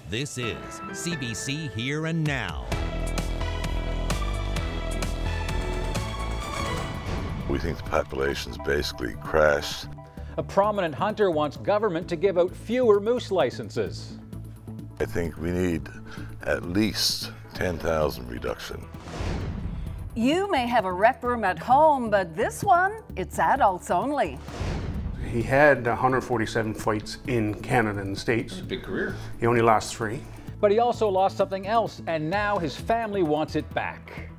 This is CBC Here and Now. We think the population's basically crashed. A prominent hunter wants government to give out fewer moose licenses. I think we need at least 10,000 reduction. You may have a rec room at home, but this one, it's adults only. He had 147 fights in Canada and the States. Big career. He only lost 3. But he also lost something else, and now his family wants it back.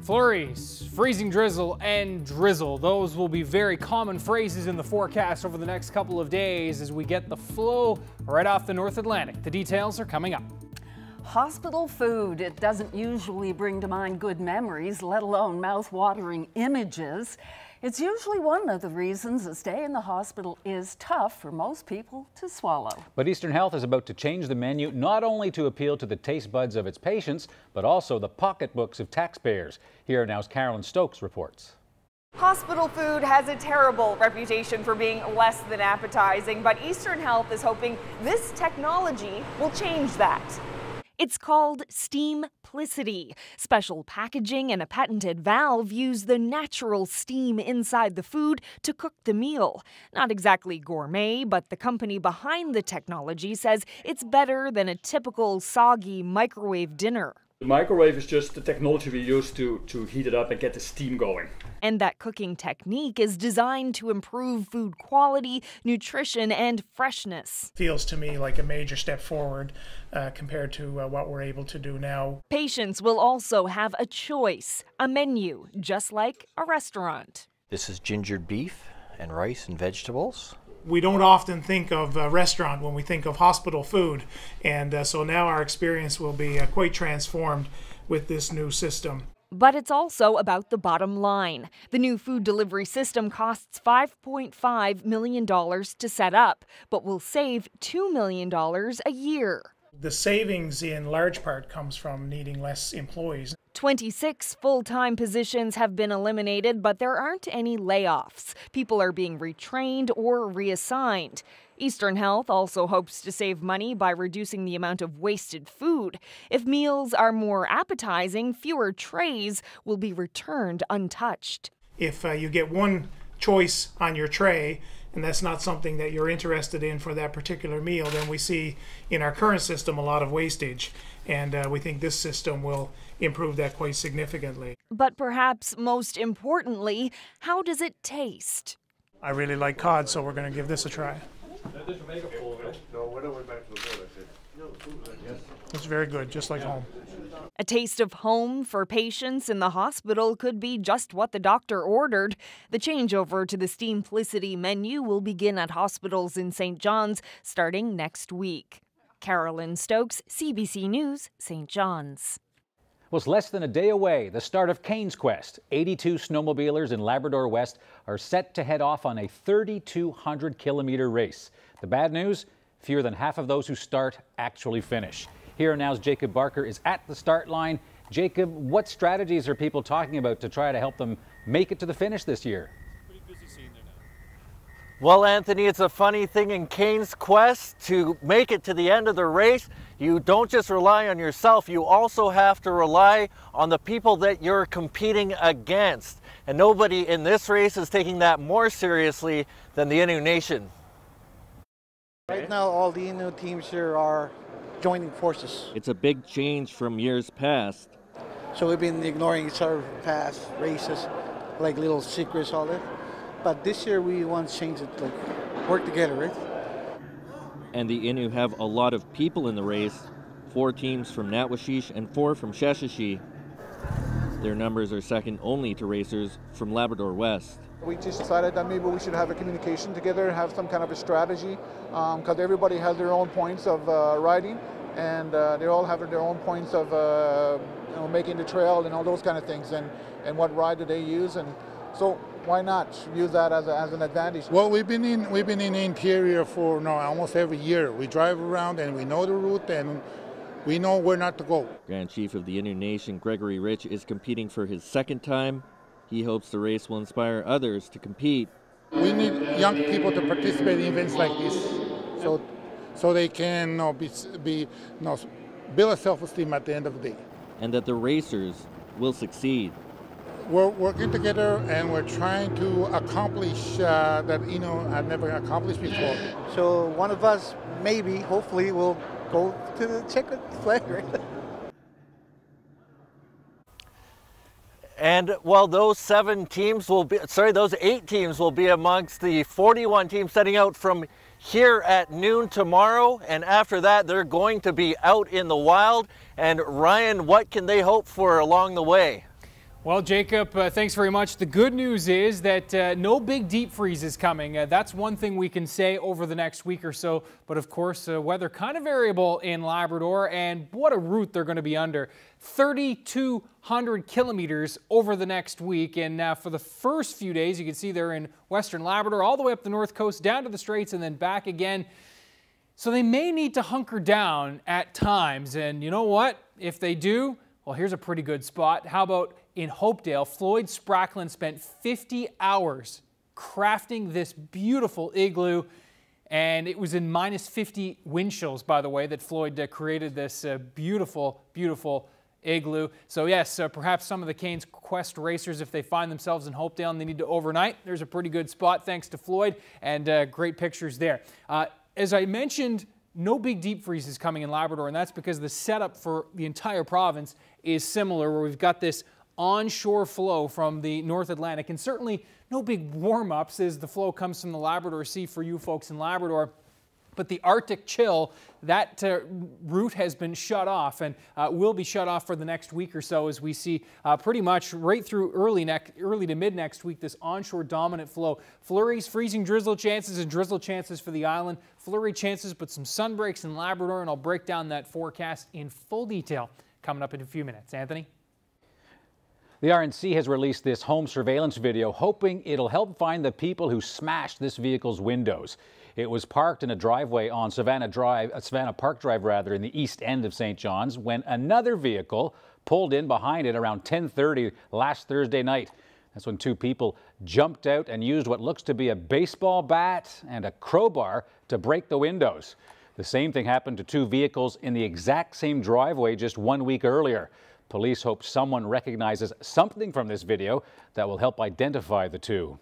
Flurries, freezing drizzle, and drizzle. Those will be very common phrases in the forecast over the next couple of days as we get the flow right off the North Atlantic. The details are coming up. Hospital food, it doesn't usually bring to mind good memories, let alone mouth-watering images. It's usually one of the reasons a stay in the hospital is tough for most people to swallow. But Eastern Health is about to change the menu not only to appeal to the taste buds of its patients, but also the pocketbooks of taxpayers. Here now's Carolyn Stokes reports. Hospital food has a terrible reputation for being less than appetizing, but Eastern Health is hoping this technology will change that. It's called Steamplicity. Special packaging and a patented valve use the natural steam inside the food to cook the meal. Not exactly gourmet, but the company behind the technology says it's better than a typical soggy microwave dinner. The microwave is just the technology we use to heat it up and get the steam going. And that cooking technique is designed to improve food quality, nutrition, and freshness. Feels to me like a major step forward compared to what we're able to do now. Patients will also have a choice, a menu, just like a restaurant. This is gingered beef and rice and vegetables. We don't often think of a restaurant when we think of hospital food, and so now our experience will be quite transformed with this new system. But it's also about the bottom line. The new food delivery system costs $5.5 million to set up, but will save $2 million a year. The savings in large part comes from needing less employees. 26 full-time positions have been eliminated, but there aren't any layoffs. People are being retrained or reassigned. Eastern Health also hopes to save money by reducing the amount of wasted food. If meals are more appetizing, fewer trays will be returned untouched. If you get one choice on your tray, and that's not something that you're interested in for that particular meal, then we see in our current system a lot of wastage, and we think this system will improve that quite significantly. But perhaps most importantly, how does it taste? I really like cod, so we're going to give this a try. It's very good, just like home. A taste of home for patients in the hospital could be just what the doctor ordered. The changeover to the Steamplicity menu will begin at hospitals in St. John's starting next week. Carolyn Stokes, CBC News, St. John's. Well, it's less than a day away, the start of Cane's Quest. 82 snowmobilers in Labrador West are set to head off on a 3,200-kilometer race. The bad news? Fewer than half of those who start actually finish. Here now's Jacob Barker is at the start line. Jacob, what strategies are people talking about to try to help them make it to the finish this year? Well, Anthony, it's a funny thing in Cane's Quest. To make it to the end of the race, you don't just rely on yourself, you also have to rely on the people that you're competing against. And nobody in this race is taking that more seriously than the Innu Nation. Right now, all the Innu teams here are joining forces. It's a big change from years past. So we've been ignoring each other past races, like little secrets, all that. But this year we want to change it, like work together, right? And the Innu have a lot of people in the race. 4 teams from Natwashish and 4 from Sheshatshiu. Their numbers are second only to racers from Labrador West. We just decided that maybe we should have a communication together, have some kind of a strategy, because everybody has their own points of riding, and they all have their own points of making the trail and all those kind of things, and what ride do they use, and so why not use that as an advantage? Well, we've been in the interior for almost every year. We drive around and we know the route and we know where not to go. Grand Chief of the Innu Nation, Gregory Rich, is competing for his second time. He hopes the race will inspire others to compete. We need young people to participate in events like this, so so they can build a self-esteem at the end of the day. And that the racers will succeed. We're working together and we're trying to accomplish that I've never accomplished before. So one of us, maybe, hopefully, will go to the checkered flag. And well, those 8 teams will be amongst the 41 teams setting out from here at noon tomorrow. And after that, they're going to be out in the wild. And Ryan, what can they hope for along the way? Well, Jacob, thanks very much. The good news is that no big deep freeze is coming. That's one thing we can say over the next week or so. But of course, weather kind of variable in Labrador, and what a route they're going to be under. 3,200 kilometers over the next week. And for the first few days, you can see they're in western Labrador, all the way up the north coast, down to the Straits, and then back again. So they may need to hunker down at times. And you know what? If they do, well, here's a pretty good spot. How about in Hopedale? Floyd Spracklin spent 50 hours crafting this beautiful igloo, and it was in minus 50 wind chills, by the way, that Floyd created this beautiful, beautiful igloo. So yes, perhaps some of the Canes Quest racers, if they find themselves in Hopedale and they need to overnight, there's a pretty good spot thanks to Floyd, and great pictures there. As I mentioned, no big deep freeze is coming in Labrador, and that's because the setup for the entire province is similar, where we've got this onshore flow from the North Atlantic, and certainly no big warm-ups as the flow comes from the Labrador Sea for you folks in Labrador. But the Arctic chill, that route has been shut off and will be shut off for the next week or so, as we see pretty much right through early to mid next week, this onshore dominant flow. Flurries, freezing drizzle chances, and drizzle chances for the island. Flurry chances, but some sun breaks in Labrador, and I'll break down that forecast in full detail coming up in a few minutes. Anthony? The RNC has released this home surveillance video, hoping it'll help find the people who smashed this vehicle's windows. It was parked in a driveway on Savannah Park Drive, in the east end of St. John's, when another vehicle pulled in behind it around 10:30 last Thursday night. That's when two people jumped out and used what looks to be a baseball bat and a crowbar to break the windows. The same thing happened to two vehicles in the exact same driveway just 1 week earlier. Police hope someone recognizes something from this video that will help identify the two.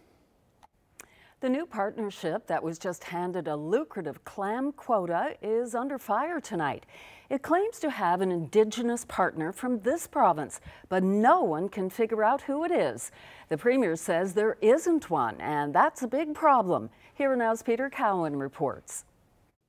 The new partnership that was just handed a lucrative clam quota is under fire tonight. It claims to have an Indigenous partner from this province, but no one can figure out who it is. The Premier says there isn't one, and that's a big problem. Here Now's Peter Cowan reports.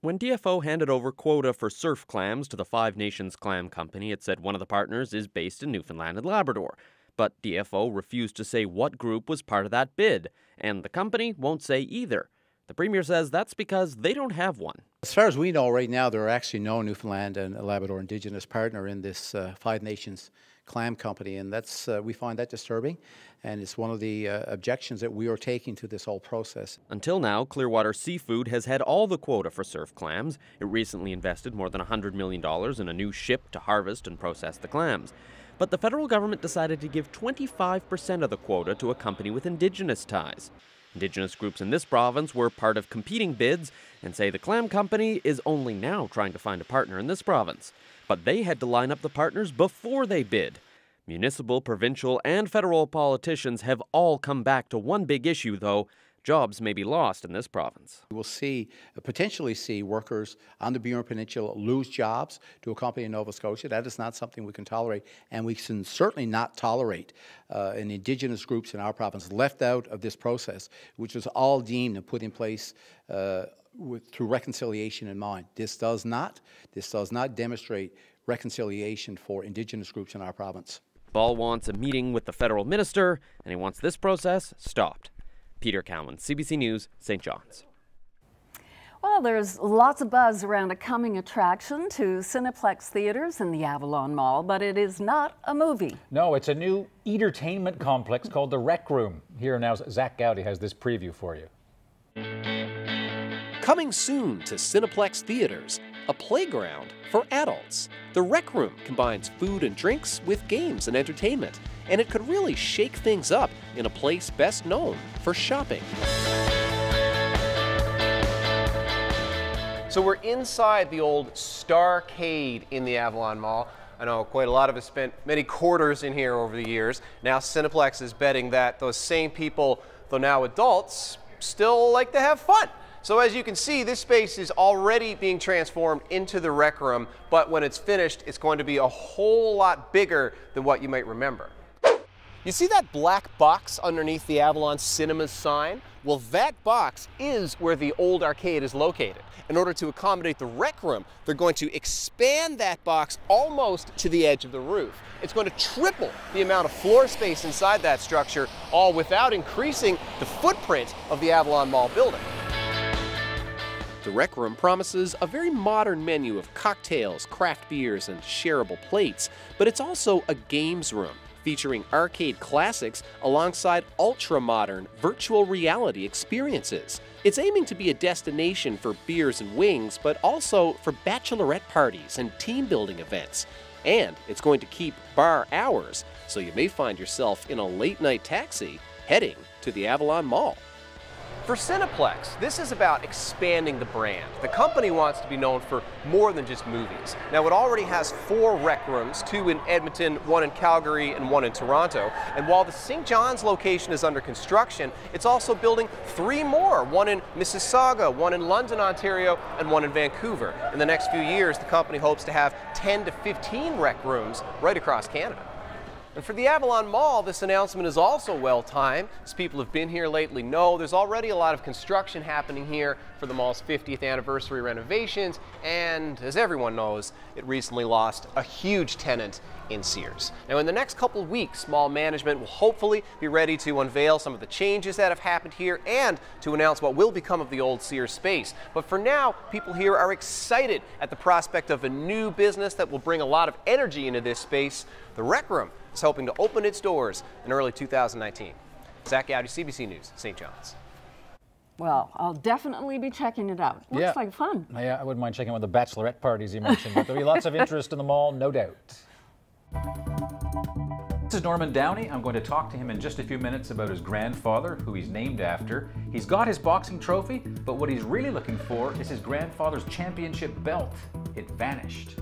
When DFO handed over quota for surf clams to the Five Nations Clam Company, it said one of the partners is based in Newfoundland and Labrador. But DFO refused to say what group was part of that bid, and the company won't say either. The Premier says that's because they don't have one. As far as we know right now, there are actually no Newfoundland and Labrador Indigenous partner in this Five Nations Clam Company, and that's we find that disturbing, and it's one of the objections that we are taking to this whole process. Until now, Clearwater Seafood has had all the quota for surf clams. It recently invested more than $100 million in a new ship to harvest and process the clams. But the federal government decided to give 25% of the quota to a company with Indigenous ties. Indigenous groups in this province were part of competing bids and say the Clam Company is only now trying to find a partner in this province. But they had to line up the partners before they bid. Municipal, provincial, and federal politicians have all come back to one big issue, though. Jobs may be lost in this province. We'll potentially see workers on the Burin Peninsula lose jobs to a company in Nova Scotia. That is not something we can tolerate, and we can certainly not tolerate Indigenous groups in our province left out of this process, which was all deemed and put in place through reconciliation in mind. This does not demonstrate reconciliation for Indigenous groups in our province. Ball wants a meeting with the federal minister, and he wants this process stopped. Peter Cowan, CBC News, St. John's. Well, there's lots of buzz around a coming attraction to Cineplex theaters in the Avalon Mall, but it is not a movie. No, it's a new entertainment complex called the Rec Room. Here Now's Zach Gowdy has this preview for you. Coming soon to Cineplex theaters, a playground for adults. The Rec Room combines food and drinks with games and entertainment, and it could really shake things up in a place best known for shopping. So we're inside the old Starcade in the Avalon Mall. I know quite a lot of us spent many quarters in here over the years. Now Cineplex is betting that those same people, though now adults, still like to have fun. So as you can see, this space is already being transformed into the Rec Room, but when it's finished, it's going to be a whole lot bigger than what you might remember. You see that black box underneath the Avalon Cinemas sign? Well, that box is where the old arcade is located. In order to accommodate the Rec Room, they're going to expand that box almost to the edge of the roof. It's going to triple the amount of floor space inside that structure, all without increasing the footprint of the Avalon Mall building. The Rec Room promises a very modern menu of cocktails, craft beers, and shareable plates, but it's also a games room, featuring arcade classics alongside ultra-modern virtual reality experiences. It's aiming to be a destination for beers and wings, but also for bachelorette parties and team-building events. And it's going to keep bar hours, so you may find yourself in a late-night taxi heading to the Avalon Mall. For Cineplex, this is about expanding the brand. The company wants to be known for more than just movies. Now, it already has 4 Rec Rooms, 2 in Edmonton, 1 in Calgary, and 1 in Toronto. And while the St. John's location is under construction, it's also building 3 more, 1 in Mississauga, 1 in London, Ontario, and 1 in Vancouver. In the next few years, the company hopes to have 10 to 15 Rec Rooms right across Canada. And for the Avalon Mall, this announcement is also well-timed. As people have been here lately know, there's already a lot of construction happening here for the mall's 50th anniversary renovations, and as everyone knows, it recently lost a huge tenant in Sears. Now, in the next couple of weeks, mall management will hopefully be ready to unveil some of the changes that have happened here and to announce what will become of the old Sears space. But for now, people here are excited at the prospect of a new business that will bring a lot of energy into this space. The Rec Room is hoping to open its doors in early 2019. Zach Gowdy, CBC News, St. John's. Well, I'll definitely be checking it out. Looks like fun. Yeah, I wouldn't mind checking out the bachelorette parties you mentioned, but there'll be lots of interest in the mall, no doubt. This is Norman Downey. I'm going to talk to him in just a few minutes about his grandfather, who he's named after. He's got his boxing trophy, but what he's really looking for is his grandfather's championship belt. It vanished.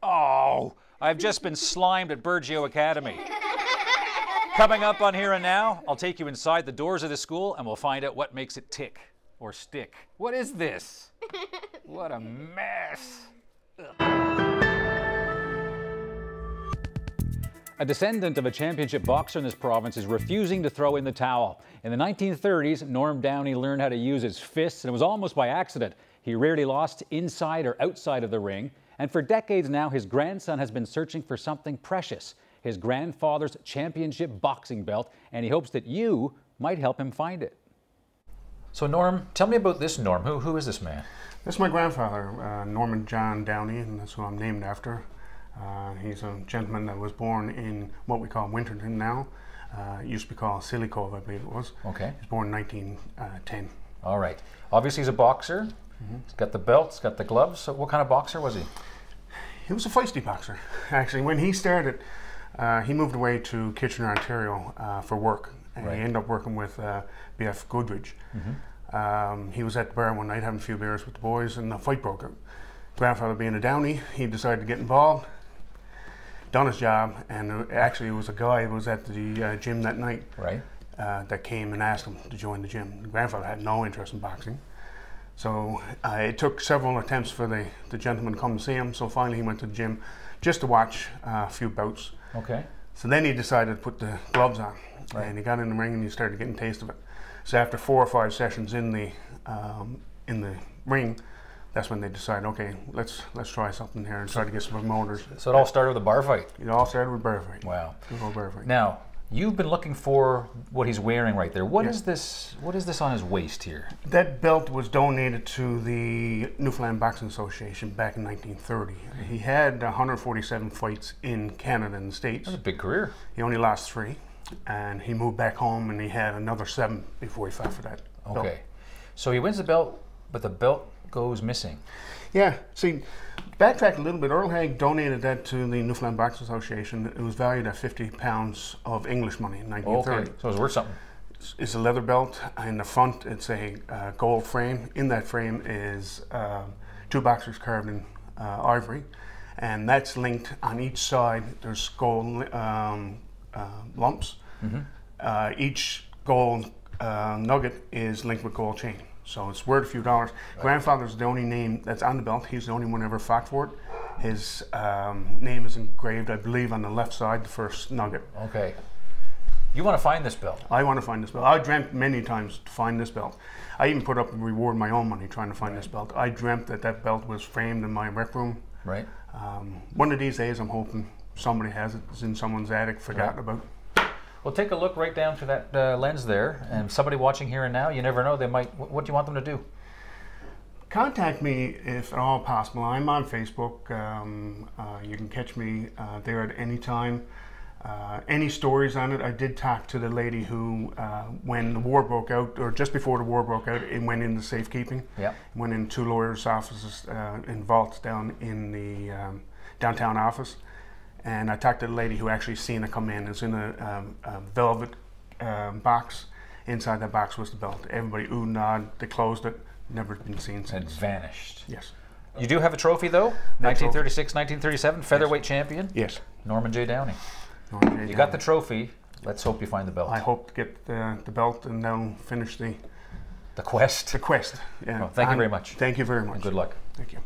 Oh, I've just been slimed at Burgeo Academy. Coming up on Here and Now, I'll take you inside the doors of the school and we'll find out what makes it tick or stick. What is this? What a mess. A descendant of a championship boxer in this province is refusing to throw in the towel. In the 1930s, Norm Downey learned how to use his fists, and it was almost by accident. He rarely lost inside or outside of the ring, and for decades now, his grandson has been searching for something precious, his grandfather's championship boxing belt, and he hopes that you might help him find it. So Norm, tell me about this Norm. Who is this man? This is my grandfather, Norman John Downey, and that's who I'm named after. He's a gentleman that was born in what we call Winterton now. It used to be called Silly Cove, I believe it was. Okay. He was born in 1910. All right. Obviously he's a boxer. He's got the belt, he's got the gloves. So what kind of boxer was he? He was a feisty boxer. Actually, when he started, he moved away to Kitchener, Ontario for work. And he ended up working with B.F. Goodrich. He was at the bar one night having a few beers with the boys, and a fight broke out. Grandfather being a Downey, he decided to get involved, done his job, and actually it was a guy who was at the gym that night that came and asked him to join the gym. The grandfather had no interest in boxing. So it took several attempts for the gentleman to come to see him, so finally he went to the gym just to watch a few bouts. Okay. So then he decided to put the gloves on, and he got in the ring and he started getting a taste of it. So after 4 or 5 sessions in the ring, that's when they decided, okay, let's try something here and try to get some promoters. So it all started with a bar fight? It all started with a bar fight. Wow. Bar fight. Now, you've been looking for what he's wearing right there. What is this? What is this on his waist here? That belt was donated to the Newfoundland Boxing Association back in 1930. He had 147 fights in Canada and the States. That's a big career. He only lost 3, and he moved back home and he had another 7 before he fought for that belt. Okay. So he wins the belt, but the belt goes missing. Yeah, see, backtrack a little bit. Earl Haig donated that to the Newfoundland Boxing Association. It was valued at 50 pounds of English money in 1930. Okay, so it was worth something. It's a leather belt. In the front, it's a gold frame. In that frame is 2 boxers carved in ivory, and that's linked on each side. There's gold lumps. Each gold nugget is linked with gold chain. So it's worth a few dollars. Grandfather's the only name that's on the belt. He's the only one ever fought for it. His name is engraved, I believe, on the left side, the first nugget. Okay. You want to find this belt? I want to find this belt. I dreamt many times to find this belt. I even put up a reward my own money trying to find this belt. I dreamt that that belt was framed in my rec room. Right. One of these days, I'm hoping somebody has it. It's in someone's attic, forgotten about. Well, take a look right down through that lens there, and somebody watching Here and Now, you never know, they might, what do you want them to do? Contact me if at all possible. I'm on Facebook. You can catch me there at any time. Any stories on it, I did talk to the lady who, when the war broke out, or just before the war broke out, it went into safekeeping. Yeah. Went in 2 lawyers' offices in vaults down in the downtown office. And I talked to the lady who actually seen it come in. It was in a velvet box. Inside that box was the belt. Everybody oohed and ahed. They closed it. Never been seen since. It vanished. Yes. You do have a trophy though? 1936, 1937, featherweight champion? Yes. Norman J. Downey. Norman J. Downey. You got the trophy. Let's hope you find the belt. I hope to get the belt and then finish the quest. The quest. Yeah. Well, thank you very much. Thank you very much. And good luck. Thank you.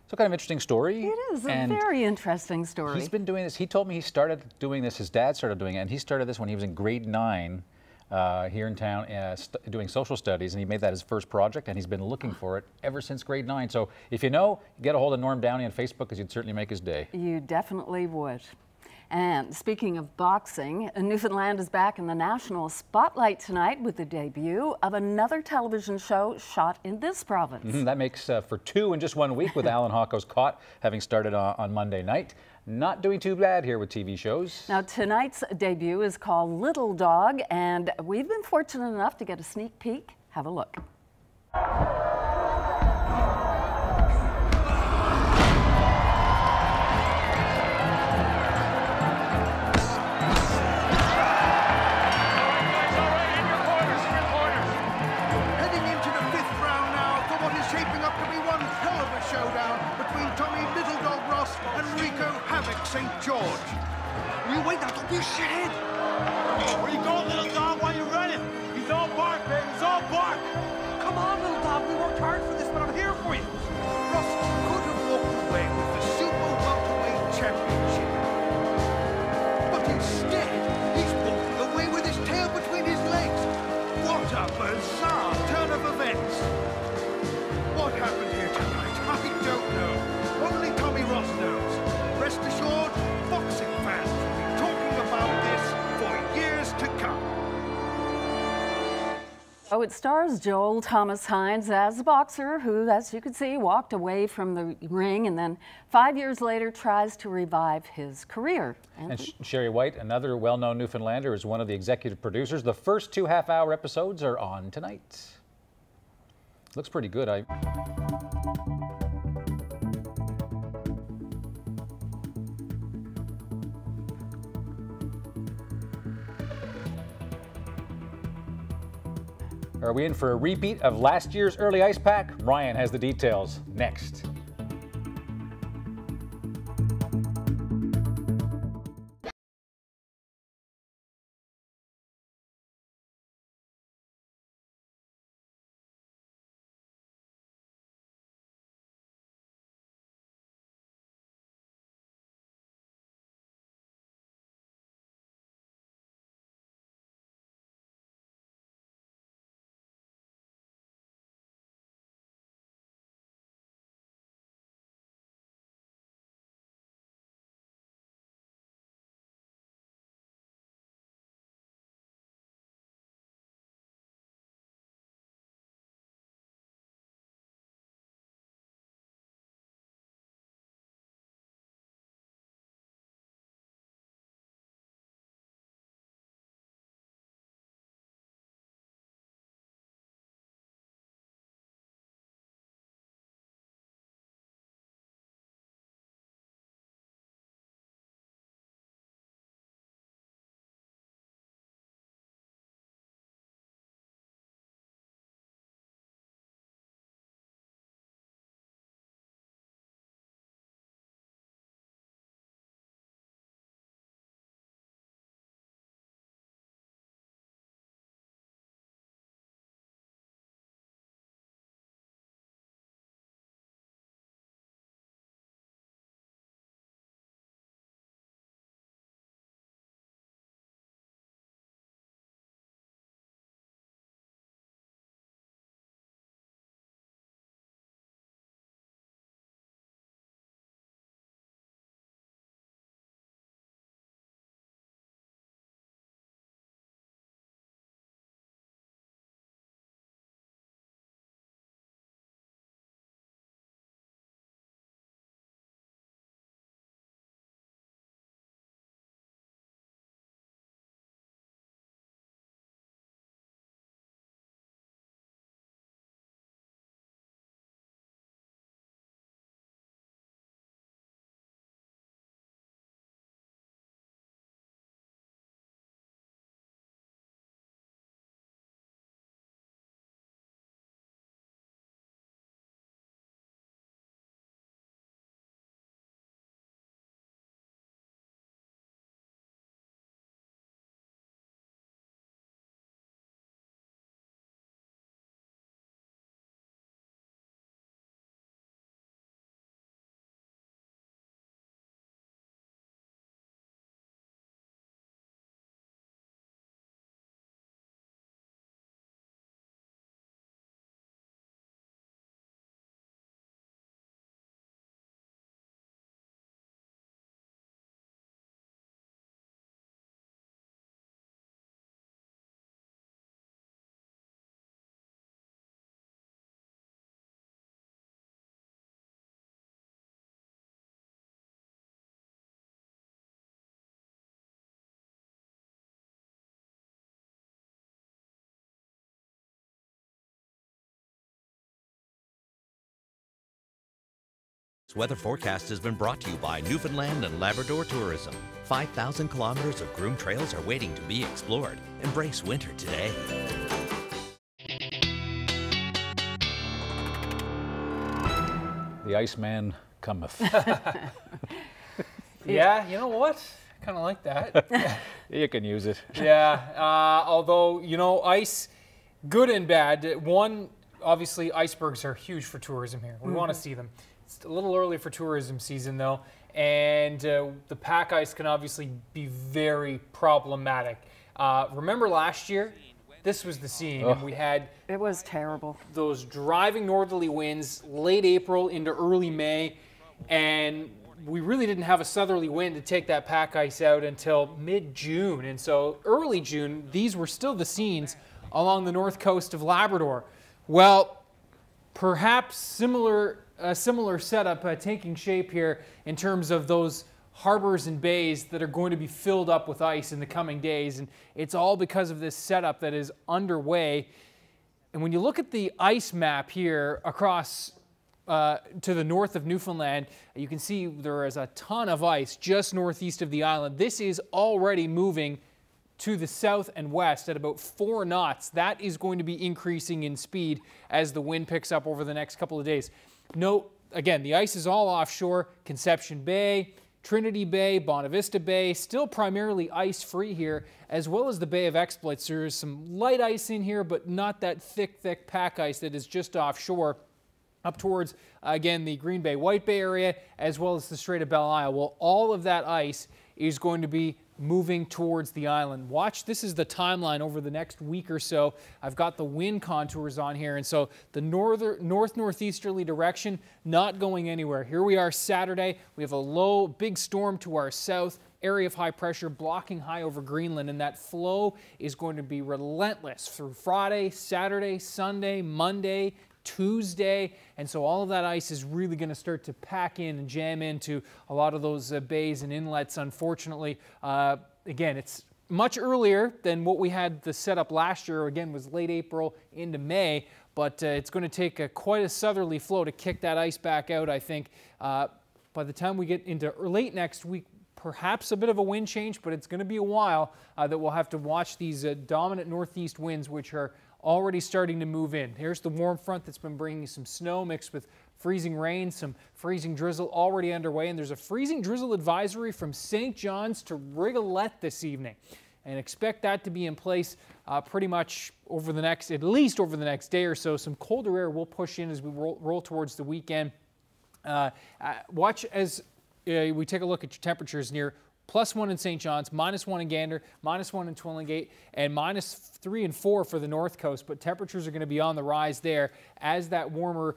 So kind of interesting story. It is a very interesting story. He's been doing this. He told me he started doing this. His dad started doing it, and he started this when he was in grade 9 here in town, doing social studies, and he made that his first project, and he's been looking for it ever since grade 9. So if you know, get a hold of Norm Downey on Facebook, because you'd certainly make his day. You definitely would. And speaking of boxing, Newfoundland is back in the national spotlight tonight with the debut of another television show shot in this province. That makes for 2 in just 1 week, with Alan Hawko's Caught having started on Monday night. Not doing too bad here with TV shows. Now tonight's debut is called Little Dog, and we've been fortunate enough to get a sneak peek. Have a look. George. Will you wait now? Don't be a shithead. Where you going, little dog? Why you running? He's all bark, baby. He's all bark. Come on, little dog. We worked hard for this, but I'm here for you. Russ could have walked away with the Super Welterweight Championship. But instead, he's walking away with his tail between his legs. What a bizarre turn of events. What happened here tonight? I don't know. Only Tommy Ross knows. Rest assured, boxing fans will be talking about this for years to come. Oh, it stars Joel Thomas Hines as a boxer who, as you can see, walked away from the ring and then 5 years later tries to revive his career. And Sherry White, another well-known Newfoundlander, is one of the executive producers. The first 2 half-hour episodes are on tonight. Looks pretty good. Are we in for a repeat of last year's early ice pack? Ryan has the details next. This weather forecast has been brought to you by Newfoundland and Labrador Tourism. 5,000 kilometers of groomed trails are waiting to be explored. Embrace winter today. The Iceman cometh. Yeah, you know what? I kind of like that. You can use it. Yeah, although, you know, ice, good and bad. One, obviously, icebergs are huge for tourism here. We want to see them. It's a little early for tourism season, though, and the pack ice can obviously be very problematic. Remember last year? This was the scene, and we had... It was terrible. Those driving northerly winds late April into early May, and we really didn't have a southerly wind to take that pack ice out until mid-June. And so early June, these were still the scenes along the north coast of Labrador. Well, perhaps a similar setup taking shape here in terms of those harbors and bays that are going to be filled up with ice in the coming days. And it's all because of this setup that is underway. And when you look at the ice map here across to the north of Newfoundland, you can see there is a ton of ice just northeast of the island. This is already moving to the south and west at about 4 knots. That is going to be increasing in speed as the wind picks up over the next couple of days. Note, again, the ice is all offshore. Conception Bay, Trinity Bay, Bonavista Bay, still primarily ice-free here, as well as the Bay of Exploits. There is some light ice in here, but not that thick pack ice that is just offshore up towards, again, the Green Bay, White Bay area, as well as the Strait of Belle Isle. Well, all of that ice is going to be moving towards the island. Watch, this is the timeline over the next week or so. I've got the wind contours on here, and so the northeasterly direction not going anywhere. Here we are Saturday. We have a low, big storm to our south, area of high pressure blocking high over Greenland, and that flow is going to be relentless through Friday, Saturday, Sunday, Monday, Tuesday, and so all of that ice is really going to start to pack in and jam into a lot of those bays and inlets. Unfortunately, again, it's much earlier than what we had the setup last year. Again, was late April into May, but it's going to take quite a southerly flow to kick that ice back out. I think by the time we get into late next week, perhaps a bit of a wind change, but it's going to be a while that we'll have to watch these dominant northeast winds, which are already starting to move in. Here's the warm front that's been bringing some snow mixed with freezing rain, some freezing drizzle already underway, and there's a freezing drizzle advisory from St. John's to Rigolette this evening. And expect that to be in place pretty much over the next, at least over the next day or so. Some colder air will push in as we roll towards the weekend. Watch as we take a look at your temperatures near +1 in St. John's, -1 in Gander, -1 in Twillingate, and -3 and 4 for the north coast. But temperatures are going to be on the rise there as that warmer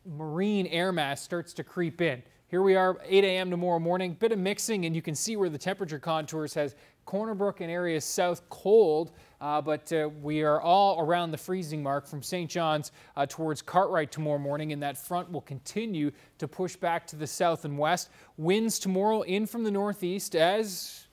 marine air mass starts to creep in. Here we are, 8 a.m. tomorrow morning, bit of mixing, and you can see where the temperature contours has Corner Brook and areas south cold, but we are all around the freezing mark from St. John's towards Cartwright tomorrow morning, and that front will continue to push back to the south and west. Winds tomorrow in from the northeast as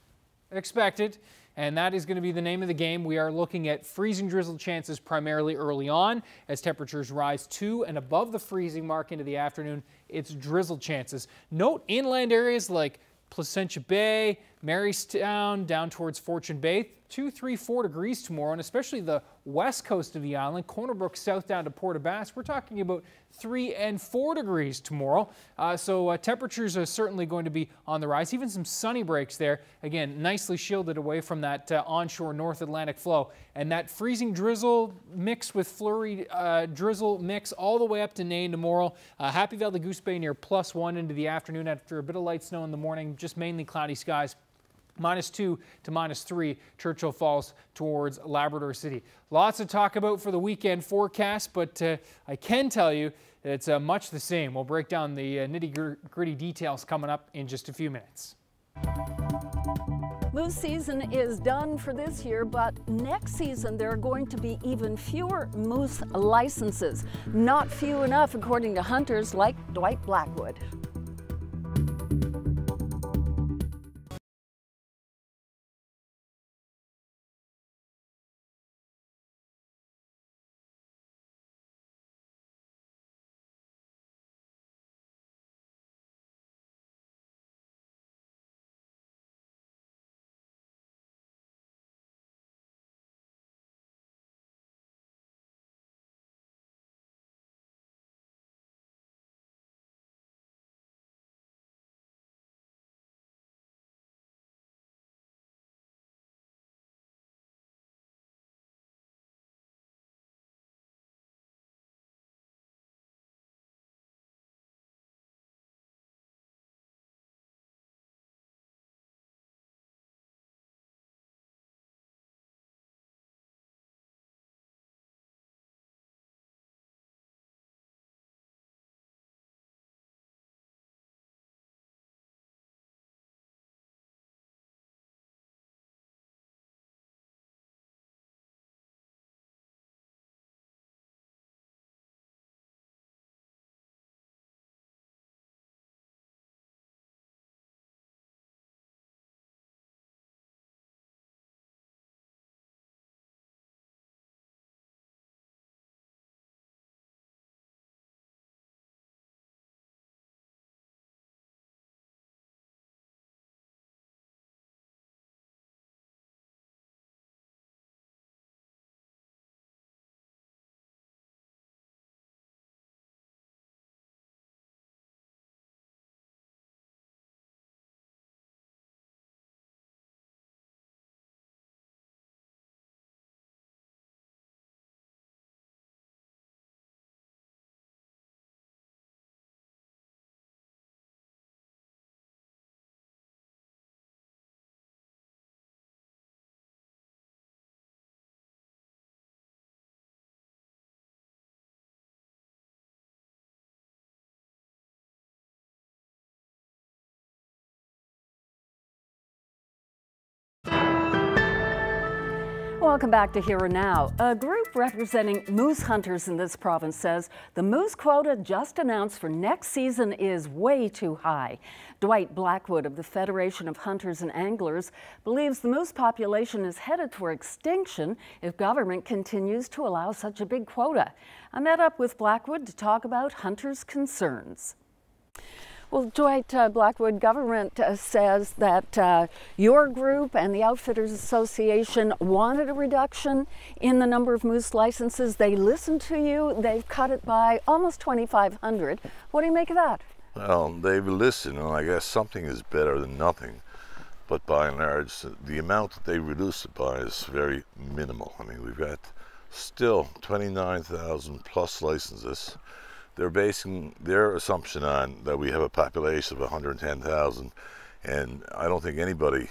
expected, and that is going to be the name of the game. We are looking at freezing drizzle chances primarily early on. As temperatures rise to and above the freezing mark into the afternoon, it's drizzle chances. Note inland areas like Placentia Bay, Marystown, down towards Fortune Bay, 2, 3, 4 degrees tomorrow, and especially the west coast of the island, Corner Brook south down to Port aux Basques, we're talking about 3 and 4 degrees tomorrow. So temperatures are certainly going to be on the rise. Even some sunny breaks there. Again, nicely shielded away from that onshore North Atlantic flow. And that freezing drizzle mixed with flurry drizzle mix all the way up to Nain tomorrow. Happy Valley Goose Bay near +1 into the afternoon after a bit of light snow in the morning, just mainly cloudy skies. -2 to -3, Churchill Falls towards Labrador City. Lots to talk about for the weekend forecast, but I can tell you it's much the same. We'll break down the nitty-gritty details coming up in just a few minutes. Moose season is done for this year, but next season there are going to be even fewer moose licenses. Not few enough, according to hunters like Dwight Blackwood. Welcome back to Here and Now. A group representing moose hunters in this province says the moose quota just announced for next season is way too high. Dwight Blackwood of the Federation of Hunters and Anglers believes the moose population is headed for extinction if government continues to allow such a big quota. I met up with Blackwood to talk about hunters' concerns. Well, Dwight Blackwood, government says that your group and the Outfitters Association wanted a reduction in the number of moose licenses. They listened to you. They've cut it by almost 2,500. What do you make of that? Well, they've listened, and I guess something is better than nothing. But by and large, the amount that they reduced it by is very minimal. I mean, we've got still 29,000 plus licenses. They're basing their assumption on that we have a population of 110,000, and I don't think anybody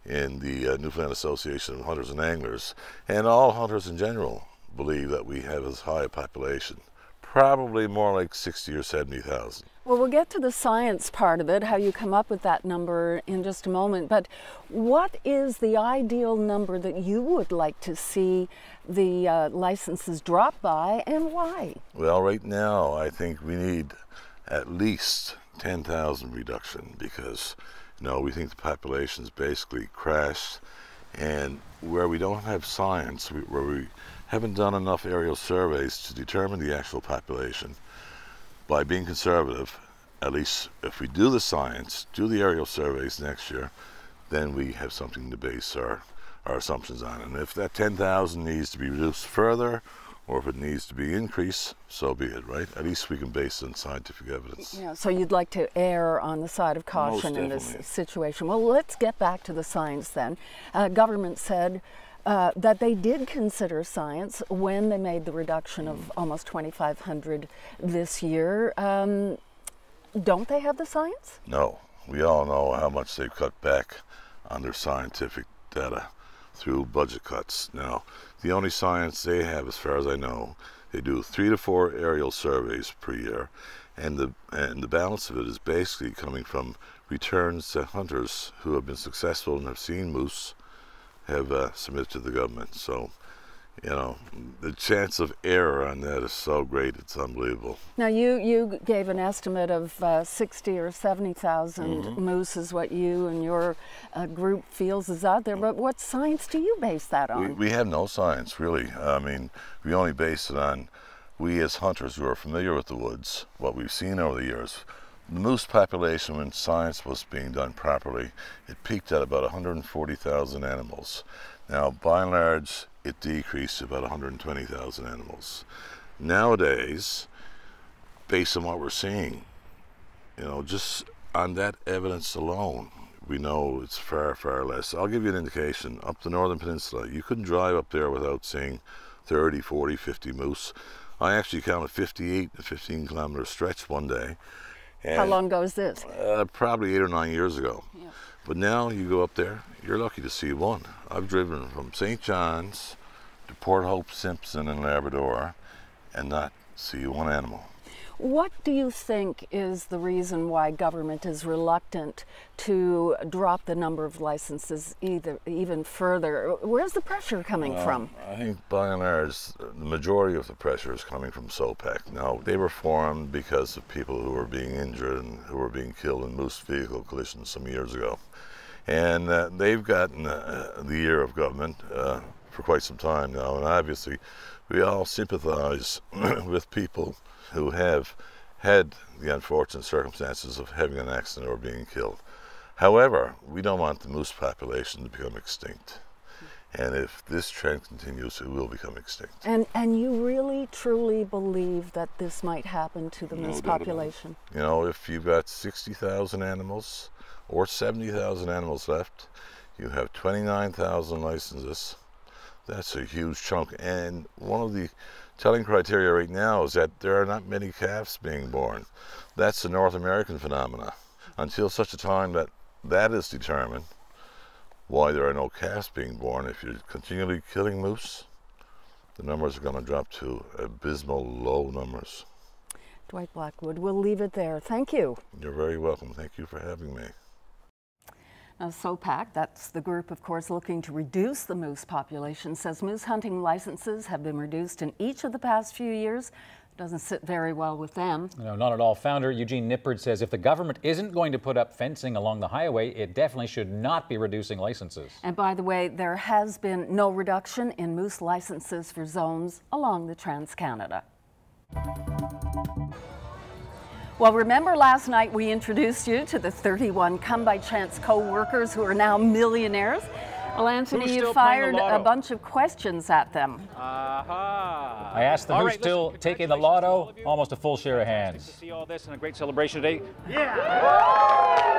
in the Newfoundland Association of Hunters and Anglers, and all hunters in general, believe that we have as high a population. Probably more like 60 or 70,000. Well, we'll get to the science part of it, how you come up with that number in just a moment, but what is the ideal number that you would like to see the licenses drop by, and why? Well, right now I think we need at least 10,000 reduction because, you know, we think the population's basically crashed, and where we don't have science, where we haven't done enough aerial surveys to determine the actual population, by being conservative, at least if we do the science, do the aerial surveys next year, then we have something to base our assumptions on. And if that 10,000 needs to be reduced further, or if it needs to be increased, so be it, right? At least we can base it on scientific evidence. Yeah, so you'd like to err on the side of caution in this situation. Well, let's get back to the science then. Government said that they did consider science when they made the reduction of almost 2,500 this year. Don't they have the science? No. We all know how much they've cut back on their scientific data through budget cuts. Now, the only science they have, as far as I know, they do 3 to 4 aerial surveys per year, and the balance of it is basically coming from returns that hunters who have been successful and have seen moose have submitted to the government. So, you know, the chance of error on that is so great, it's unbelievable. Now, you gave an estimate of 60 or 70,000 moose is what you and your group feels is out there, but what science do you base that on? We have no science, really. I mean, we only base it on, we as hunters who are familiar with the woods, what we've seen over the years. The moose population, when science was being done properly, it peaked at about 140,000 animals. Now, by and large, it decreased to about 120,000 animals. Nowadays, based on what we're seeing, you know, just on that evidence alone, we know it's far, far less. I'll give you an indication. Up the Northern Peninsula, you couldn't drive up there without seeing 30, 40, 50 moose. I actually counted 58 to 15 kilometer stretch one day. And how long ago is this? Probably 8 or 9 years ago. Yeah. But now you go up there, you're lucky to see one. I've driven from St. John's to Port Hope, Simpson, and Labrador, and not see one animal. What do you think is the reason why government is reluctant to drop the number of licenses even further? Where's the pressure coming from? I think by and large, the majority of the pressure is coming from SOPAC. Now, they were formed because of people who were being injured and who were being killed in moose vehicle collisions some years ago. And they've gotten the ear of government for quite some time now, and obviously we all sympathize with people who have had the unfortunate circumstances of having an accident or being killed. However, we don't want the moose population to become extinct. And if this trend continues, it will become extinct. And you really, truly believe that this might happen to the moose population? You know, if you've got 60,000 animals or 70,000 animals left, you have 29,000 licenses. That's a huge chunk. And one of the telling criteria right now is that there are not many calves being born. That's a North American phenomena. Until such a time that that is determined, why there are no calves being born, if you're continually killing moose, the numbers are going to drop to abysmal low numbers. Dwight Blackwood, we'll leave it there. Thank you. You're very welcome. Thank you for having me. Now, SOPAC, that's the group, of course, looking to reduce the moose population, says moose hunting licenses have been reduced in each of the past few years. It doesn't sit very well with them. No, not at all. Founder Eugene Nippard says if the government isn't going to put up fencing along the highway, it definitely should not be reducing licenses. And by the way, there has been no reduction in moose licenses for zones along the Trans-Canada. Well, remember last night we introduced you to the 31 come-by-chance co-workers who are now millionaires? Well, Anthony, you fired a bunch of questions at them. I asked them who's still taking the lotto, almost a full share of hands. To see all this and a great celebration today. Yeah!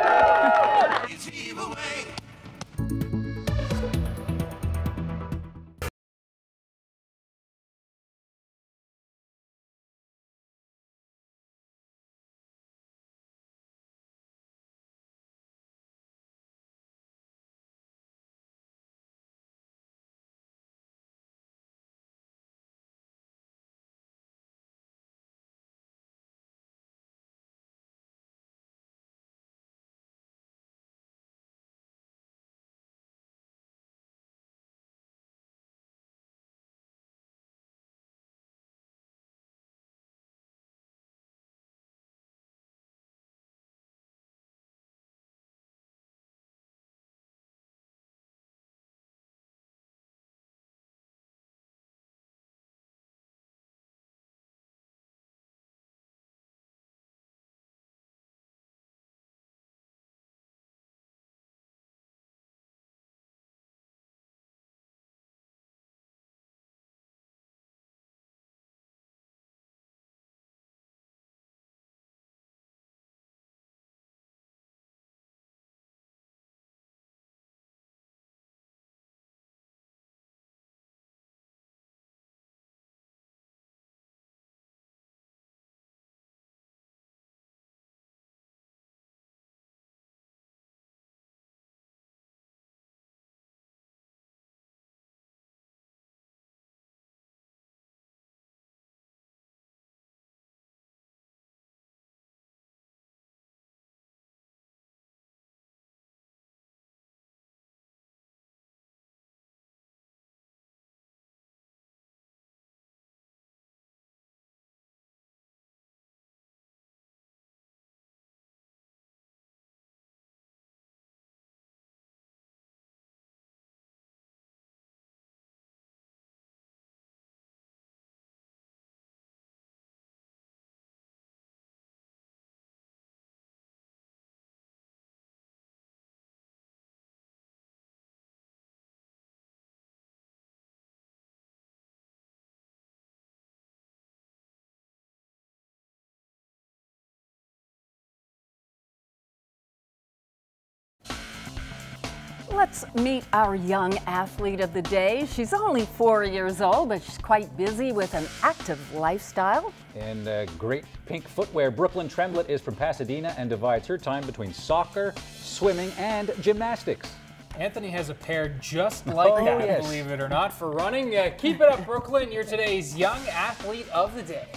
Let's meet our young athlete of the day. She's only 4 years old, but she's quite busy with an active lifestyle. In great pink footwear, Brooklyn Tremblett is from Pasadena and divides her time between soccer, swimming, and gymnastics. Anthony has a pair just like that, yes. Believe it or not, for running. Keep it up, Brooklyn. You're today's young athlete of the day.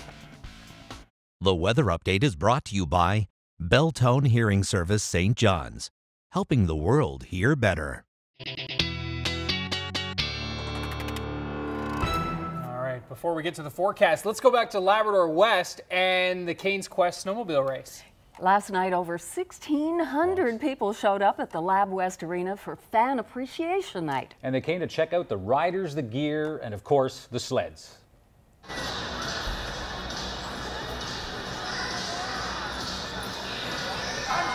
The weather update is brought to you by Belltone Hearing Service St. John's, helping the world hear better. All right, before we get to the forecast, let's go back to Labrador West and the Canes Quest snowmobile race. Last night, over 1,600 people showed up at the Lab West Arena for Fan Appreciation Night. And they came to check out the riders, the gear, and of course, the sleds. I'm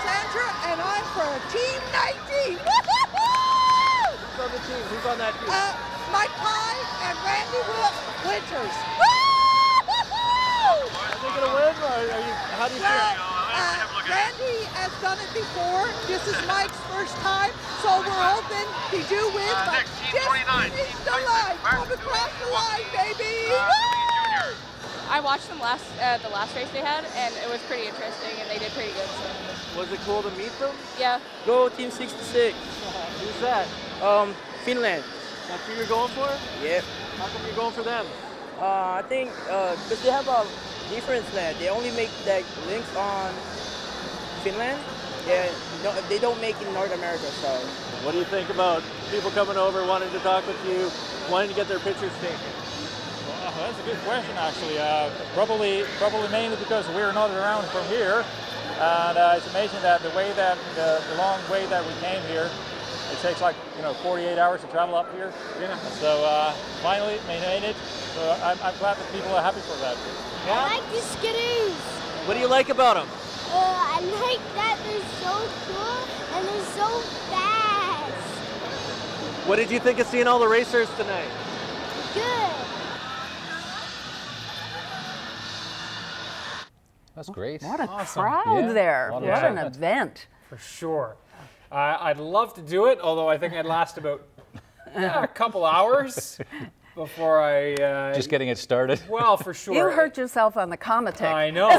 Sandra, and I'm for Team 19. Who's on the team? Who's on that team? Mike Pye and Randy Winters. Are they going to win? Or how do you feel? Randy has done it before. This is Mike's first time, so we're hoping he do win. But just finish the line. Come across the line, baby. I watched them the last race they had, and it was pretty interesting, and they did pretty good. So. Was it cool to meet them? Yeah. Go Team 66. Who's that? Finland. That's who you're going for? Yep. How come you're going for them? I think because they have a difference there. They only make like links on Finland. Yeah, they don't make in North America. So. What do you think about people coming over, wanting to talk with you, wanting to get their pictures taken? Well, that's a good question, actually. Probably mainly because we're not around from here, and it's amazing that the long way that we came here, it takes like 48 hours to travel up here. Yeah. So finally made it. So I'm glad that people are happy for that. Yeah? I like the skidoos. What do you like about them? I like that they're so cool and they're so fast. What did you think of seeing all the racers tonight? Good. That's great. What a crowd there. What an event. For sure. I'd love to do it, although I think I'd last about a couple hours before I... Just getting it started. Well, for sure. You hurt yourself on the Comatec. I know.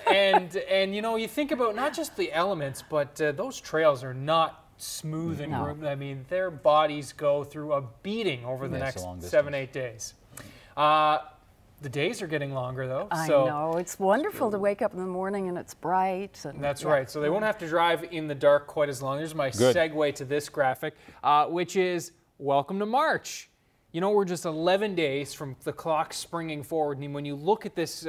and you think about not just the elements, but those trails are not smooth and groomed. I mean, their bodies go through a beating over the next 7-8 days. The days are getting longer, though. I know. It's wonderful to wake up in the morning and it's bright. And that's right. So they won't have to drive in the dark quite as long. There's my segue to this graphic, which is welcome to March. We're just 11 days from the clock springing forward. And when you look at this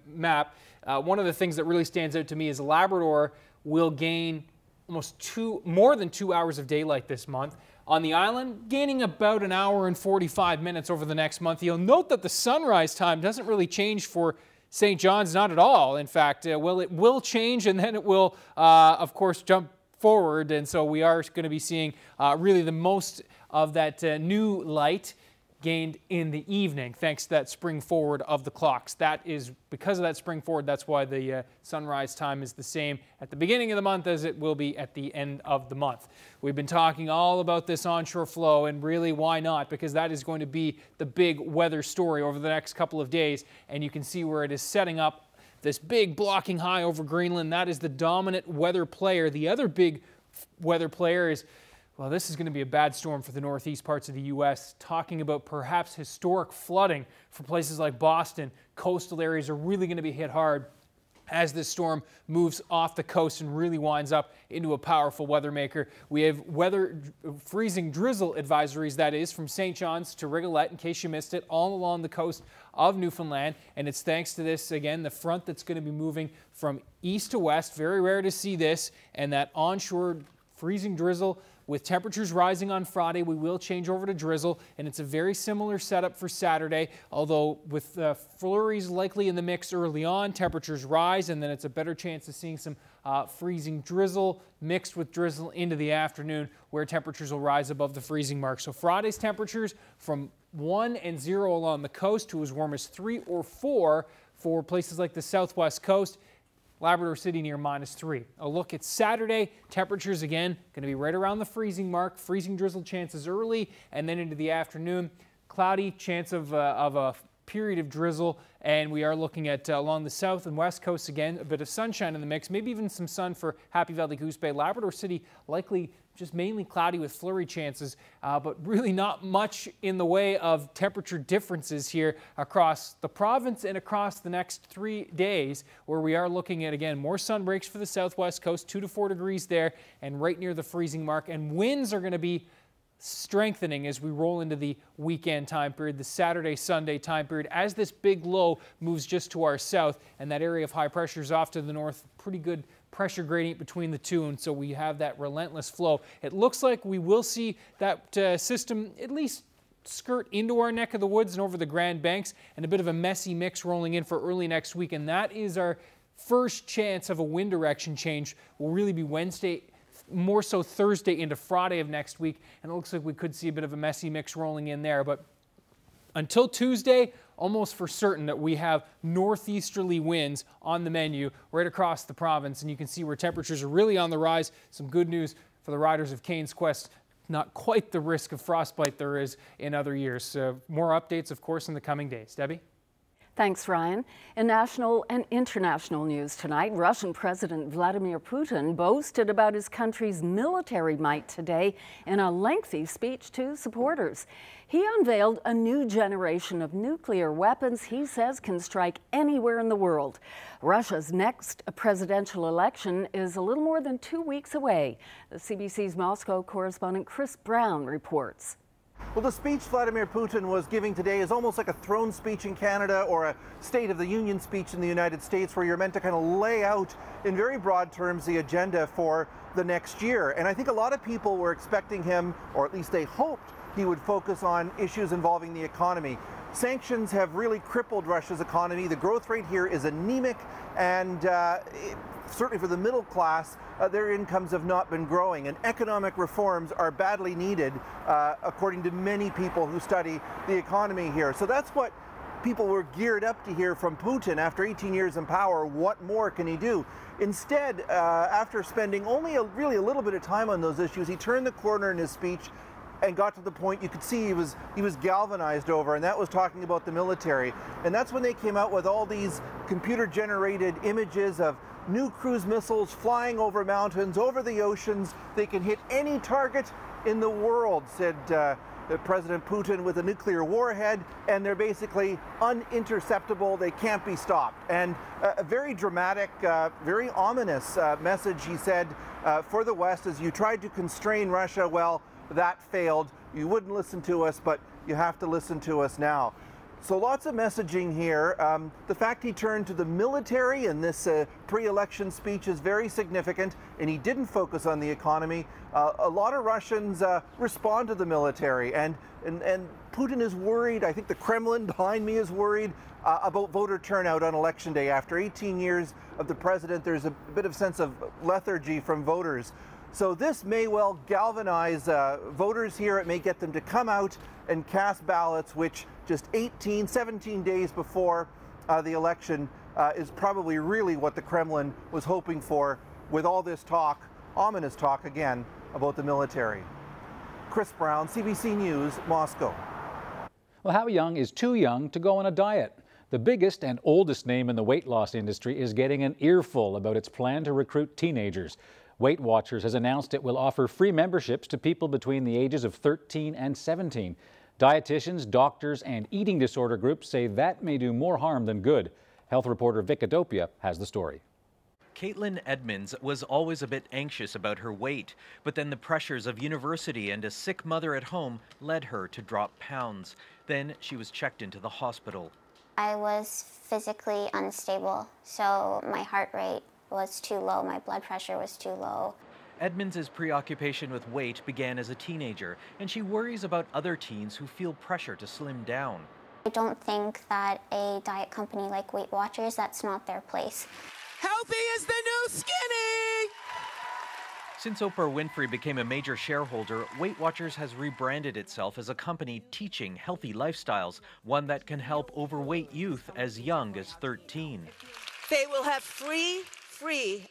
map, one of the things that really stands out to me is Labrador will gain almost more than 2 hours of daylight this month. On the island, gaining about 1 hour and 45 minutes over the next month. You'll note that the sunrise time doesn't really change for St. John's, not at all. In fact, it will change, and then it will, of course, jump forward. And so we are going to be seeing really the most of that new light gained in the evening, thanks to that spring forward of the clocks. That is because of that spring forward. That's why the sunrise time is the same at the beginning of the month as it will be at the end of the month. We've been talking all about this onshore flow, and really, why not? Because that is going to be the big weather story over the next couple of days, and you can see where it is setting up this big blocking high over Greenland. That is the dominant weather player. The other big weather player is, well, this is going to be a bad storm for the northeast parts of the U.S., talking about perhaps historic flooding for places like Boston. Coastal areas are really going to be hit hard as this storm moves off the coast and really winds up into a powerful weather maker. We have freezing drizzle advisories, that is, from St. John's to Rigolette, in case you missed it, all along the coast of Newfoundland. And it's thanks to this, again, the front that's going to be moving from east to west. Very rare to see this, and that onshore freezing drizzle. With temperatures rising on Friday, we will change over to drizzle, and it's a very similar setup for Saturday, although with flurries likely in the mix early on, temperatures rise, and then it's a better chance of seeing some freezing drizzle mixed with drizzle into the afternoon, where temperatures will rise above the freezing mark. So Friday's temperatures from 1 and 0 along the coast to as warm as 3 or 4 for places like the southwest coast. Labrador City near -3. A look at Saturday, temperatures again going to be right around the freezing mark. Freezing drizzle chances early, and then into the afternoon, cloudy, chance of a period of drizzle, and we are looking at along the south and west coast again, a bit of sunshine in the mix, maybe even some sun for Happy Valley, Goose Bay. Labrador City likely just mainly cloudy with flurry chances, but really not much in the way of temperature differences here across the province and across the next 3 days, where we are looking at, again, more sun breaks for the southwest coast, 2 to 4 degrees there, and right near the freezing mark, and winds are going to be strengthening as we roll into the weekend time period, the Saturday, Sunday time period, as this big low moves just to our south, and that area of high pressure is off to the north. Pretty good pressure gradient between the two, and so we have that relentless flow. It looks like we will see that system at least skirt into our neck of the woods and over the Grand Banks, and a bit of a messy mix rolling in for early next week, and that is our first chance of a wind direction change. Will really be Wednesday, more so Thursday into Friday of next week, and it looks like we could see a bit of a messy mix rolling in there. But until Tuesday, almost for certain that we have northeasterly winds on the menu right across the province, and you can see where temperatures are really on the rise. Some good news for the riders of Cairns Quest. Not quite the risk of frostbite there is in other years. More updates, of course, in the coming days. Debbie? Thanks, Ryan. In national and international news tonight, Russian President Vladimir Putin boasted about his country's military might today in a lengthy speech to supporters. He unveiled a new generation of nuclear weapons he says can strike anywhere in the world. Russia's next presidential election is a little more than 2 weeks away. The CBC's Moscow correspondent Chris Brown reports. Well, the speech Vladimir Putin was giving today is almost like a throne speech in Canada or a State of the Union speech in the United States, where you're meant to kind of lay out in very broad terms the agenda for the next year. And I think a lot of people were expecting him, or at least they hoped he would focus on issues involving the economy. Sanctions have really crippled Russia's economy. The growth rate here is anemic, and certainly for the middle class, their incomes have not been growing, and economic reforms are badly needed, according to many people who study the economy here. So that's what people were geared up to hear from Putin after 18 years in power. What more can he do? Instead, after spending only really a little bit of time on those issues, he turned the corner in his speech and got to the point you could see he was galvanized over, and that was talking about the military. And that's when they came out with all these computer-generated images of new cruise missiles flying over mountains, over the oceans. They can hit any target in the world, said President Putin, with a nuclear warhead, and they're basically uninterceptable. They can't be stopped. And a very dramatic, very ominous message, he said, for the West as you tried to constrain Russia. Well, that failed. You wouldn't listen to us, but you have to listen to us now. So lots of messaging here. The fact he turned to the military in this pre-election speech is very significant, and he didn't focus on the economy. A lot of Russians respond to the military, and Putin is worried. I think the Kremlin behind me is worried about voter turnout on election day. After 18 years of the president, there's a bit of sense of lethargy from voters. So this may well galvanize voters here. It may get them to come out and cast ballots, which just 17 days before the election is probably really what the Kremlin was hoping for, with all this talk, ominous talk again, about the military. Chris Brown, CBC News, Moscow. Well, how young is too young to go on a diet? The biggest and oldest name in the weight loss industry is getting an earful about its plan to recruit teenagers. Weight Watchers has announced it will offer free memberships to people between the ages of 13 and 17. Dietitians, doctors, and eating disorder groups say that may do more harm than good. Health reporter Vic Adopia has the story. Caitlin Edmonds was always a bit anxious about her weight, but then the pressures of university and a sick mother at home led her to drop pounds. Then she was checked into the hospital. I was physically unstable, so my heart rate was too low, my blood pressure was too low. Edmonds' preoccupation with weight began as a teenager, and she worries about other teens who feel pressure to slim down. I don't think that a diet company like Weight Watchers, that's not their place. Healthy is the new skinny! Since Oprah Winfrey became a major shareholder, Weight Watchers has rebranded itself as a company teaching healthy lifestyles, one that can help overweight youth as young as 13. They will have free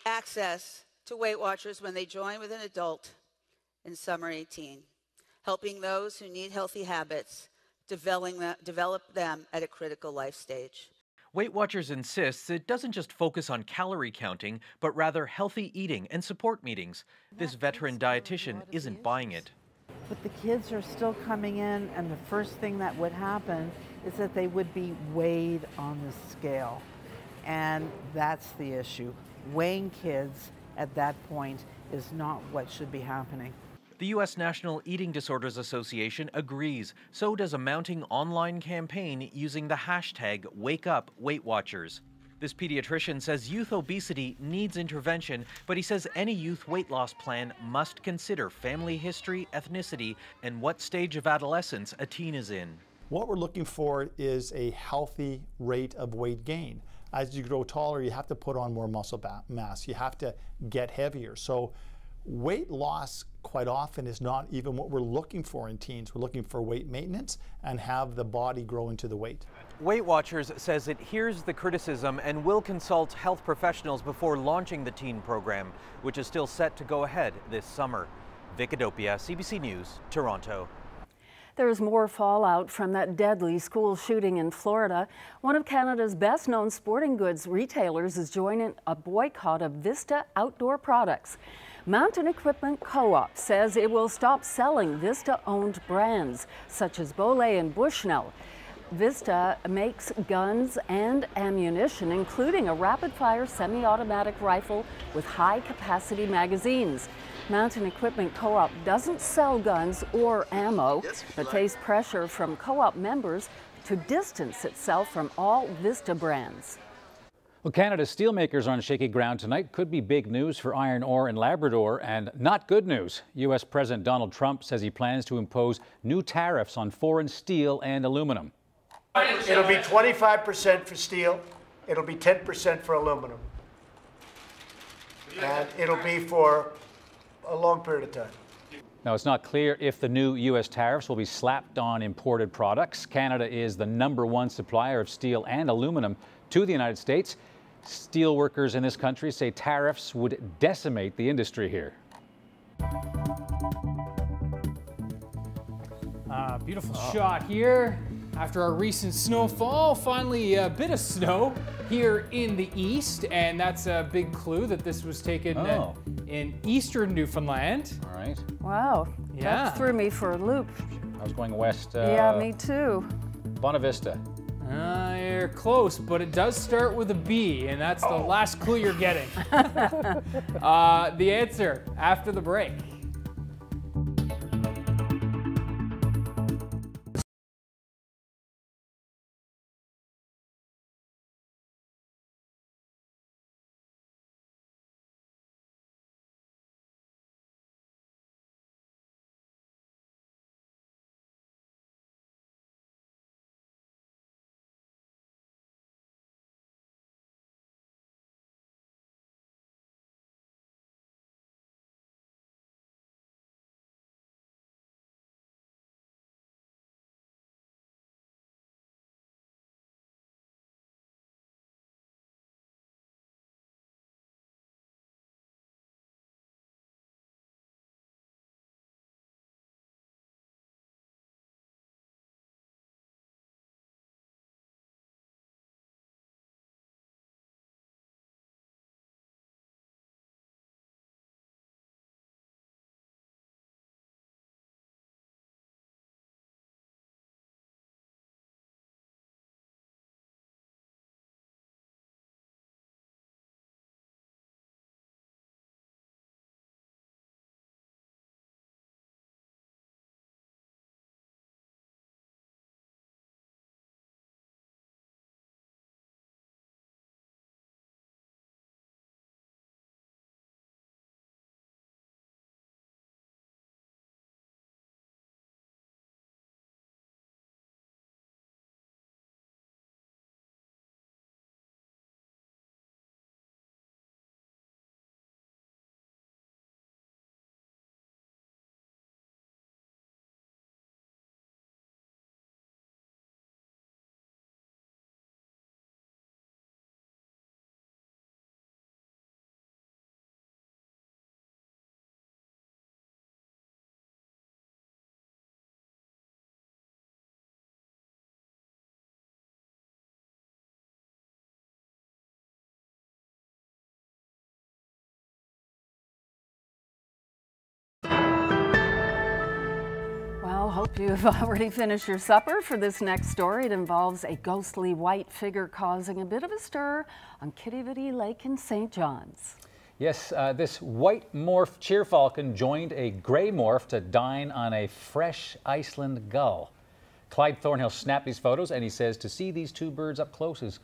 access to Weight Watchers when they join with an adult in summer 18, helping those who need healthy habits develop them at a critical life stage. Weight Watchers insists it doesn't just focus on calorie counting, but rather healthy eating and support meetings. This veteran dietitian isn't buying it. But the kids are still coming in, and the first thing that would happen is that they would be weighed on the scale. And that's the issue. Weighing kids at that point is not what should be happening. The U.S. National Eating Disorders Association agrees. So does a mounting online campaign using the hashtag #WakeUpWeightWatchers. This pediatrician says youth obesity needs intervention, but he says any youth weight loss plan must consider family history, ethnicity, and what stage of adolescence a teen is in. What we're looking for is a healthy rate of weight gain. As you grow taller, you have to put on more muscle mass. You have to get heavier. So weight loss quite often is not even what we're looking for in teens. We're looking for weight maintenance and have the body grow into the weight. Weight Watchers says it hears the criticism and will consult health professionals before launching the teen program, which is still set to go ahead this summer. Vic Adopia, CBC News, Toronto. There's more fallout from that deadly school shooting in Florida. One of Canada's best-known sporting goods retailers is joining a boycott of Vista outdoor products. Mountain Equipment Co-op says it will stop selling Vista-owned brands such as Bollé and Bushnell. Vista makes guns and ammunition, including a rapid-fire semi-automatic rifle with high-capacity magazines. Mountain Equipment Co-op doesn't sell guns or ammo, but faced pressure from co-op members to distance itself from all Vista brands. Well, Canada's steelmakers are on shaky ground tonight. Could be big news for iron ore in Labrador, and not good news. U.S. President Donald Trump says he plans to impose new tariffs on foreign steel and aluminum. It'll be 25% for steel, it'll be 10% for aluminum, and it'll be for a long period of time. Now, it's not clear if the new U.S. tariffs will be slapped on imported products. Canada is the #1 supplier of steel and aluminum to the United States. Steel workers in this country say tariffs would decimate the industry here. Beautiful shot here. After our recent snowfall, finally a bit of snow here in the east, and that's a big clue that this was taken in eastern Newfoundland. All right. Wow, yeah. That threw me for a loop. I was going west. Yeah, me too. Bonavista. You're close, but it does start with a B, and that's the last clue you're getting. The answer after the break. Hope you've already finished your supper. For this next story, it involves a ghostly white figure causing a bit of a stir on Kittivity Lake in St. John's. Yes, this white morph cheerfalcon joined a gray morph to dine on a fresh Iceland gull. Clyde Thornhill snapped these photos, and he says to see these two birds up close is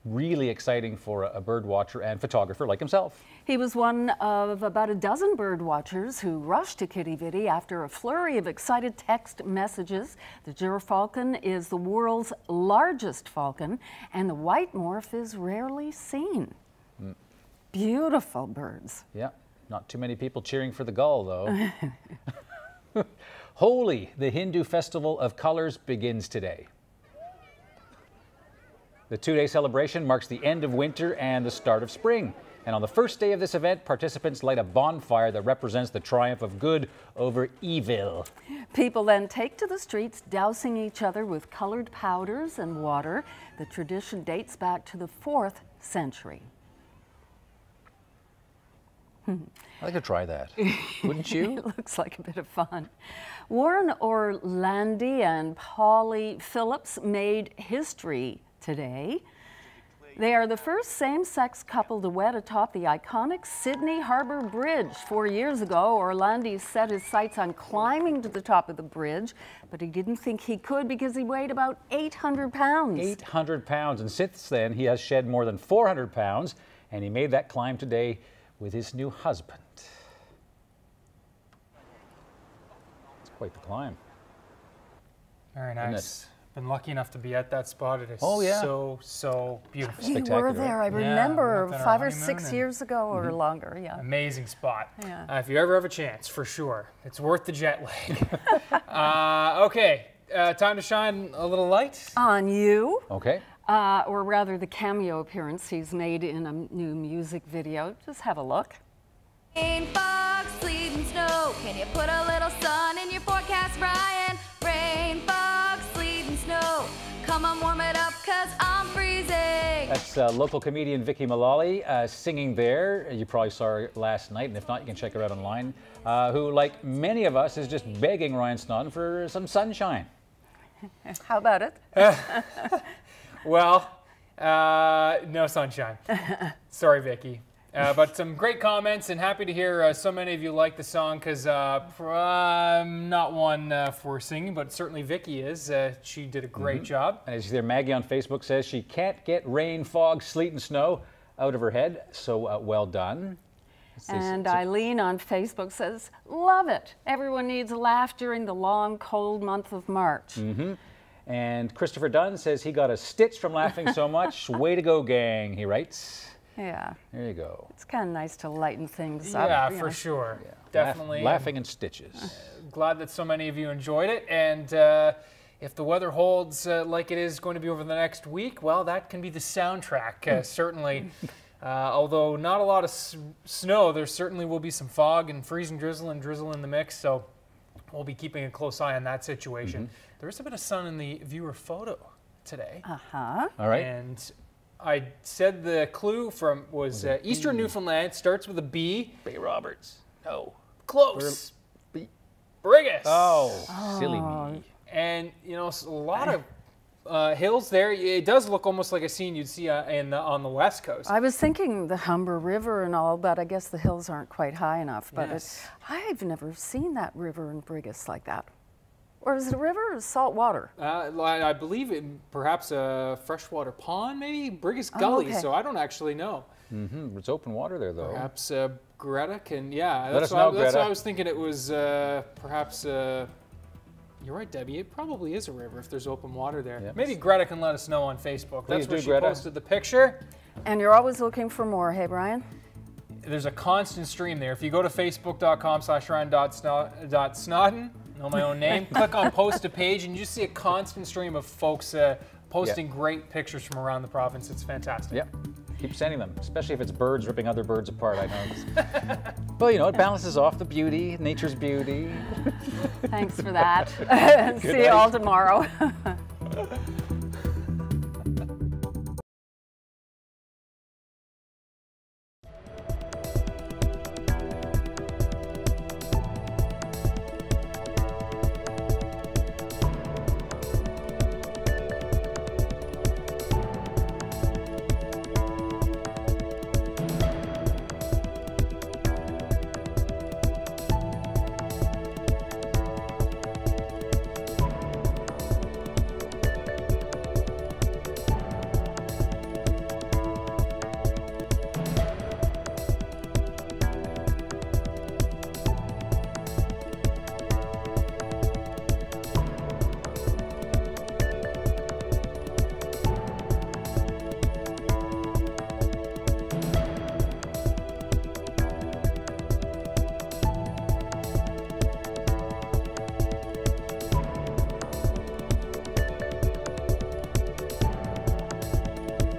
really exciting for a bird watcher and photographer like himself. He was one of about a dozen bird watchers who rushed to Kittivity after a flurry of excited text messages. The gyrfalcon is the world's largest falcon, and the white morph is rarely seen. Beautiful birds. Yeah, not too many people cheering for the gull, though. Holi, the Hindu festival of colors, begins today. The two-day celebration marks the end of winter and the start of spring. And on the first day of this event, participants light a bonfire that represents the triumph of good over evil. People then take to the streets, dousing each other with colored powders and water. The tradition dates back to the 4th century. I'd like to try that. Wouldn't you? It looks like a bit of fun. Warren Orlandi and Polly Phillips made history today. They are the first same-sex couple to wed atop the iconic Sydney Harbour Bridge. 4 years ago, Orlandi set his sights on climbing to the top of the bridge, but he didn't think he could because he weighed about 800 pounds. 800 pounds, and since then he has shed more than 400 pounds, and he made that climb today with his new husband. It's quite the climb. Very nice. Been lucky enough to be at that spot. It is so beautiful. You were there, I remember, 5 or 6 years ago or longer, yeah. Amazing spot. Yeah. If you ever have a chance, for sure. It's worth the jet lag. Okay, time to shine a little light. On you. Okay. Or rather the cameo appearance he's made in a new music video. Just have a look. Rain, fog, sleet and snow. Can you put a little sun in your forecast, Brian? Rain, fog, sleet and snow. Come on, warm it up, 'cause I'm freezing. That's local comedian Vicky Mullally singing there. You probably saw her last night, and if not, you can check her out online. Who, like many of us, is just begging Ryan Snoddon for some sunshine. How about it? Well, no sunshine. Sorry, Vicky. But some great comments, and happy to hear so many of you like the song, because I'm not one for singing, but certainly Vicky is. She did a great job. And as you see there, Maggie on Facebook says she can't get rain, fog, sleet, and snow out of her head, so well done. And Eileen on Facebook says, love it. Everyone needs a laugh during the long, cold month of March. And Christopher Dunn says he got a stitch from laughing so much. Way to go, gang, he writes. Yeah. There you go. It's kind of nice to lighten things up. Yeah, for sure. Yeah. Definitely. Laughing and stitches. Glad that so many of you enjoyed it. And if the weather holds like it is going to be over the next week, well, that can be the soundtrack, certainly. Although not a lot of snow, there certainly will be some fog and freezing drizzle in the mix. So we'll be keeping a close eye on that situation. There is a bit of sun in the viewer photo today. All right. And I said the clue was Eastern Newfoundland. Starts with a B. Bay Roberts. No. Close. Brigus. Oh, silly me. And, you know, a lot of hills there. It does look almost like a scene you'd see on the West Coast. I was thinking the Humber River and all, but I guess the hills aren't quite high enough. But Yes. I've never seen that river in Brigus like that. Or is it a river or salt water? I believe it perhaps a freshwater pond, maybe Brigus Gully. okay. So I don't actually know. It's open water there, though. Perhaps Greta can. Yeah, Let us know, that's Greta. why I was thinking it was perhaps. You're right, Debbie. It probably is a river if there's open water there. Yep. Maybe Greta can let us know on Facebook. Please That's where do, she Greta. posted the picture. And you're always looking for more, hey, Brian? There's a constant stream there. If you go to facebook.com/ryan.snoddon, know my own name, click on post a page, and you just see a constant stream of folks posting great pictures from around the province. It's fantastic. Yep. Keep sending them, especially if it's birds ripping other birds apart. I know. Well, you know, it balances off the beauty, nature's beauty. Thanks for that. See you night. all tomorrow.